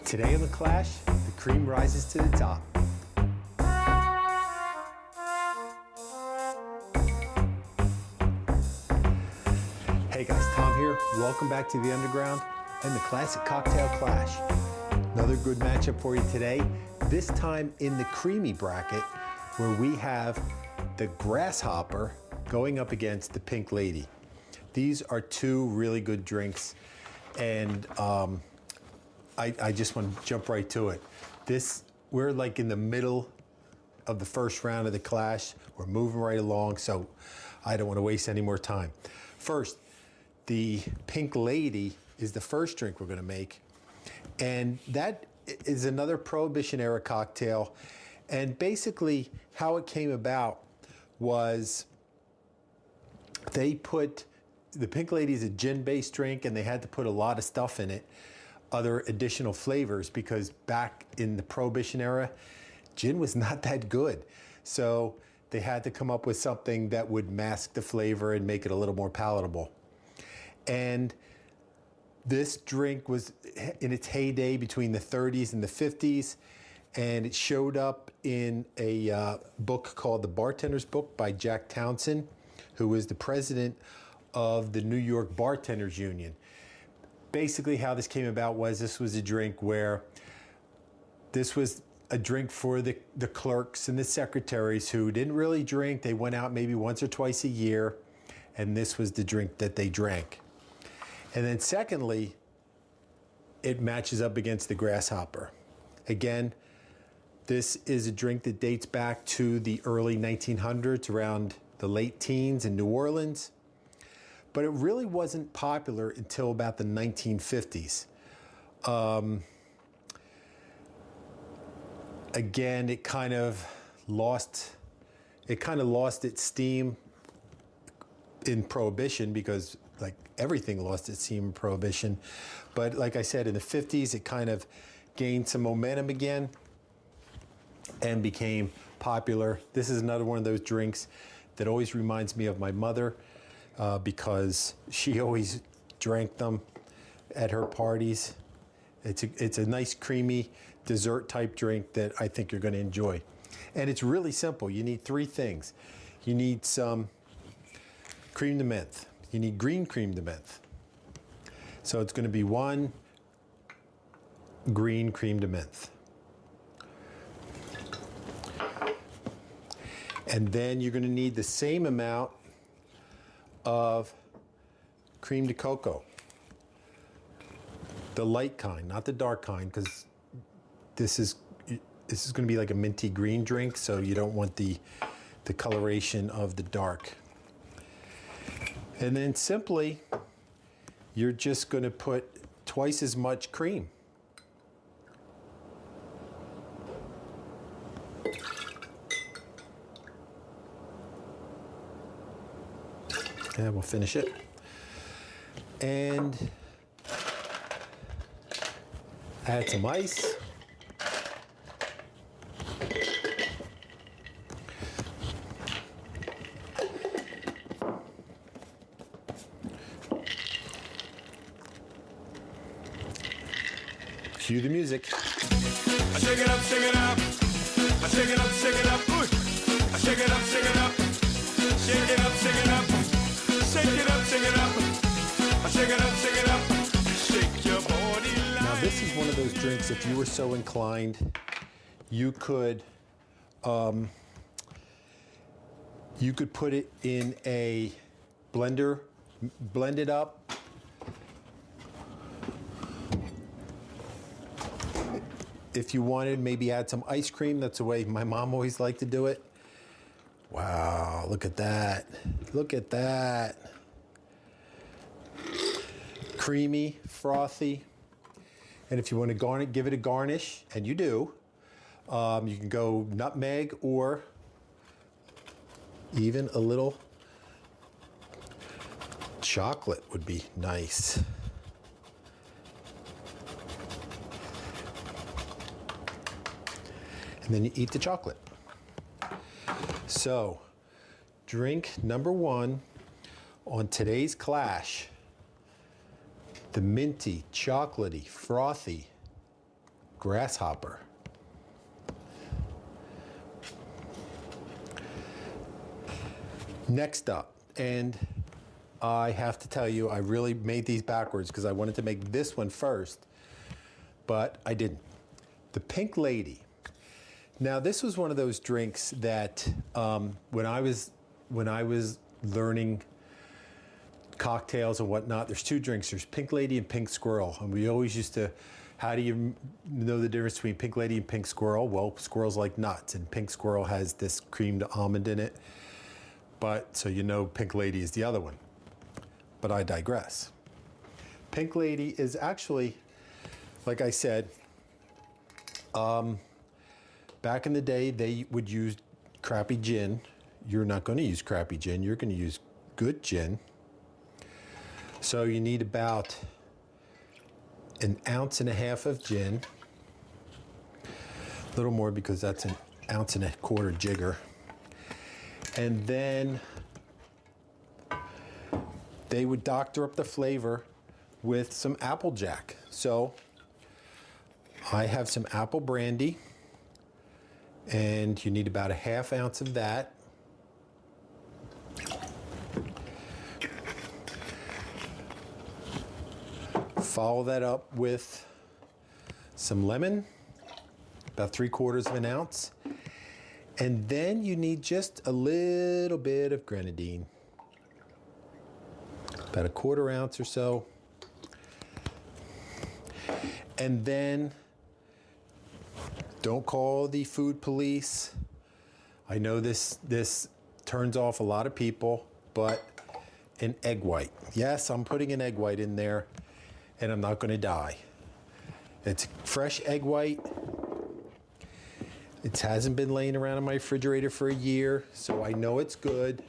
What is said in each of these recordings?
Today on The Clash, the cream rises to the top. Hey guys, Tom here. Welcome back to the Underground and the Classic Cocktail Clash. Another good matchup for you today, this time in the creamy bracket where we have the Grasshopper going up against the Pink Lady. These are two really good drinks, and I just want to jump right to it. We're like in the middle of the first round of the Clash. We're moving right along, so I don't want to waste any more time. First, the Pink Lady is the first drink we're going to make, and that is another Prohibition era cocktail. And basically how it came about was the Pink Lady is a gin-based drink, and they had to put a lot of stuff in it, other additional flavors, because back in the Prohibition era, gin was not that good. So they had to come up with something that would mask the flavor and make it a little more palatable. And this drink was in its heyday between the 30s and the 50s, and it showed up in a book called The Bartender's Book by Jack Townsend, who was the president of the New York Bartenders Union. Basically how this came about was this was a drink for the clerks and the secretaries who didn't really drink. They went out maybe once or twice a year, and this was the drink that they drank. And then secondly, it matches up against the Grasshopper. Again, this is a drink that dates back to the early 1900s, around the late teens in New Orleans. But it really wasn't popular until about the 1950s. Again, it kind of lost its steam in Prohibition, because like everything lost its steam in Prohibition. But like I said, in the 50s, it kind of gained some momentum again and became popular. This is another one of those drinks that always reminds me of my mother, because she always drank them at her parties. It's a nice creamy dessert type drink that I think you're going to enjoy. And it's really simple. You need three things. You need some creme de menthe. You need green creme de menthe. So it's going to be 1 green creme de menthe. And then you're going to need the same amount of creme de cocoa, the light kind, not the dark kind, because this is going to be like a minty green drink, so you don't want the coloration of the dark. And then simply, you're just going to put twice as much cream. And we'll finish it. And add some ice. Cue the music. I shake it up, shake it up. I shake it up, shake it up. Ooh. I shake it up, shake it up. Shake it up, shake it up. Shake it up, shake it up. I shake it up, shake it up. Shake your body like. Now this is one of those drinks, if you were so inclined, you could put it in a blender, blend it up. If you wanted, maybe add some ice cream. That's the way my mom always liked to do it. Wow, look at that. Look at that. Creamy, frothy. And if you want to give it a garnish, and you do, you can go nutmeg, or even a little chocolate would be nice. And then you eat the chocolate. So, drink number 1 on today's Clash, the minty, chocolatey, frothy Grasshopper. Next up, and I have to tell you, I really made these backwards because I wanted to make this one first, but I didn't. The Pink Lady. Now, this was one of those drinks that when I was learning cocktails and whatnot, there's two drinks. There's Pink Lady and Pink Squirrel, and we always used to. How do you know the difference between Pink Lady and Pink Squirrel? Well, squirrels like nuts, and Pink Squirrel has this creamed almond in it. But so you know, Pink Lady is the other one. But I digress. Pink Lady is actually, like I said, back in the day, they would use crappy gin. You're not going to use crappy gin. You're going to use good gin. So you need about 1.5 ounces of gin. A little more because that's 1.25 ounces jigger. And then they would doctor up the flavor with some Applejack. So I have some apple brandy, and you need about 1/2 ounce of that. Follow that up with some lemon, about 3/4 ounce. And then you need just a little bit of grenadine, about 1/4 ounce or so. And then don't call the food police. I know this turns off a lot of people, but an egg white. Yes, I'm putting an egg white in there, and I'm not going to die. It's fresh egg white. It hasn't been laying around in my refrigerator for a year, so I know it's good.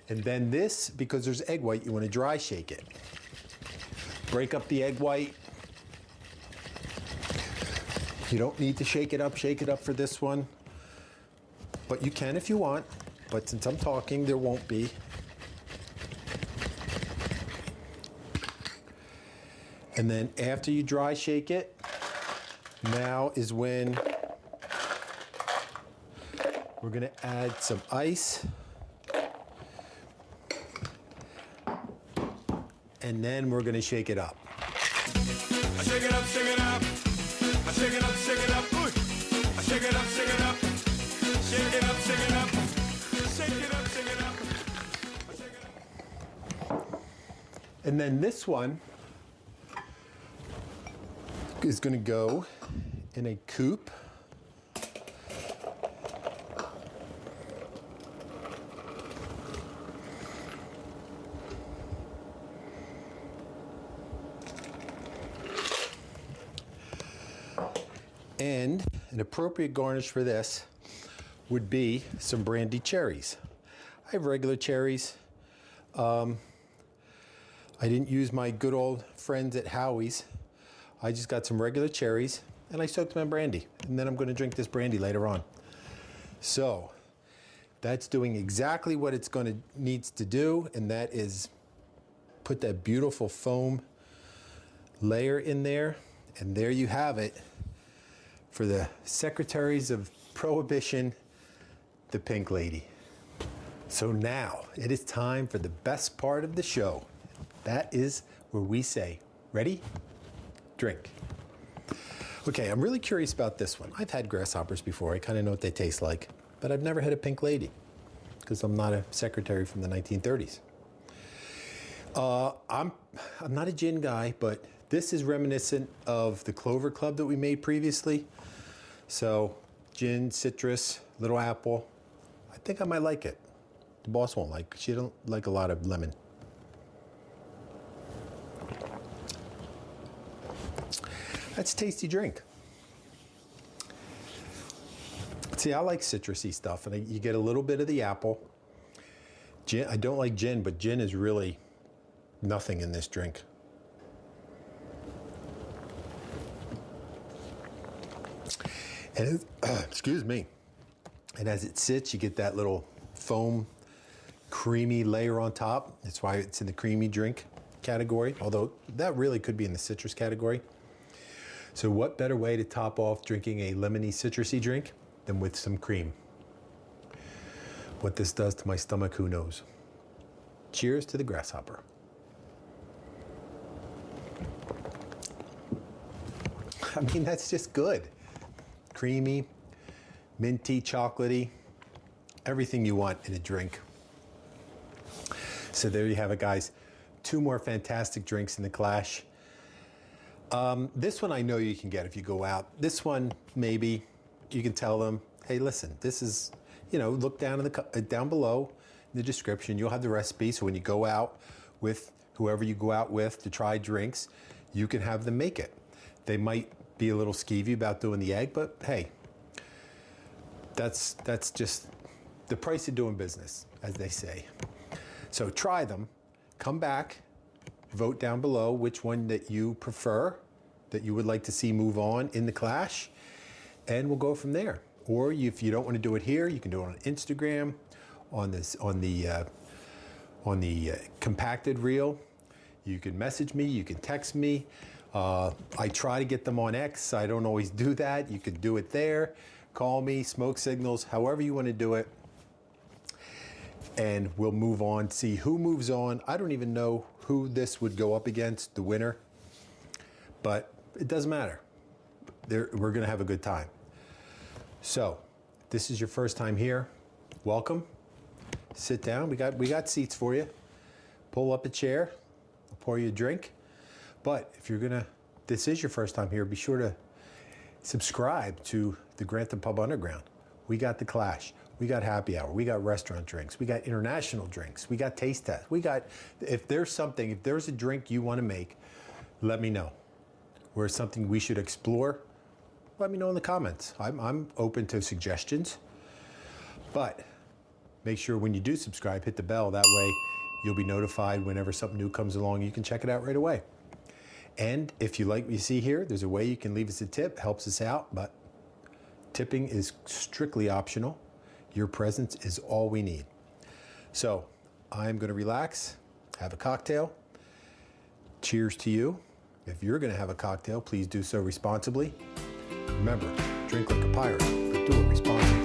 And then this, because there's egg white, you want to dry shake it. Break up the egg white. You don't need to shake it up for this one, but you can if you want. But since I'm talking, there won't be. And then after you dry shake it, now is when we're going to add some ice. And then we're going to shake it up. I shake it up, shake it up. I shake it up, shake it up. Ooh. I shake it up, shake it up. Shake it up, shake it up. Shake it up, shake it up. I shake it up. And then this one is going to go in a coupe. And an appropriate garnish for this would be some brandied cherries. I have regular cherries. I didn't use my good old friends at Howie's. I just got some regular cherries and I soaked them in brandy. And then I'm going to drink this brandy later on. So that's doing exactly what it's going to needs to do, and that is put that beautiful foam layer in there. And there you have it. For the secretaries of Prohibition, the Pink Lady. So now it is time for the best part of the show. That is where we say, ready, drink. Okay, I'm really curious about this one. I've had grasshoppers before. I kind of know what they taste like, but I've never had a Pink Lady because I'm not a secretary from the 1930s. I'm not a gin guy, but this is reminiscent of the Clover Club that we made previously. So gin, citrus, little apple. I think I might like it. The boss won't like. She don't like a lot of lemon. That's a tasty drink. See, I like citrusy stuff, and you get a little bit of the apple. Gin, I don't like gin, but gin is really nothing in this drink. And excuse me. And as it sits, you get that little foam, creamy layer on top. That's why it's in the creamy drink category, although that really could be in the citrus category. So what better way to top off drinking a lemony citrusy drink than with some cream? What this does to my stomach, who knows? Cheers to the Grasshopper. I mean, that's just good. Creamy, minty, chocolatey, everything you want in a drink. So there you have it, guys. 2 more fantastic drinks in the Clash. This one I know you can get if you go out. This one, maybe you can tell them, hey, listen, this is, you know, look down in the down below in the description. You'll have the recipe. So when you go out with whoever you go out with to try drinks, you can have them make it. They might be a little skeevy about doing the egg, but hey, that's just the price of doing business, as they say. So try them, come back, vote down below which one that you prefer, that you would like to see move on in the Clash, and we'll go from there. Or if you don't want to do it here, you can do it on Instagram, on the compacted reel. You can message me, you can text me. I try to get them on X. I don't always do that. You can do it there. Call me, smoke signals, however you want to do it. And we'll move on, see who moves on. I don't even know who this would go up against, the winner, but it doesn't matter. We're gonna have a good time. So, this is your first time here, welcome. Sit down, we got seats for you. Pull up a chair, I'll pour you a drink. But if this is your first time here, be sure to subscribe to the Grantham Pub Underground. We got the Clash, we got happy hour, we got restaurant drinks, we got international drinks, we got taste tests. If there's a drink you want to make, let me know. Or something we should explore, let me know in the comments. I'm open to suggestions. But make sure when you do subscribe, hit the bell. That way you'll be notified whenever something new comes along. You can check it out right away. And if you like what you see here, there's a way you can leave us a tip, helps us out, but tipping is strictly optional. Your presence is all we need. So I'm gonna relax, have a cocktail. Cheers to you. If you're gonna have a cocktail, please do so responsibly. Remember, drink like a pirate, but do it responsibly.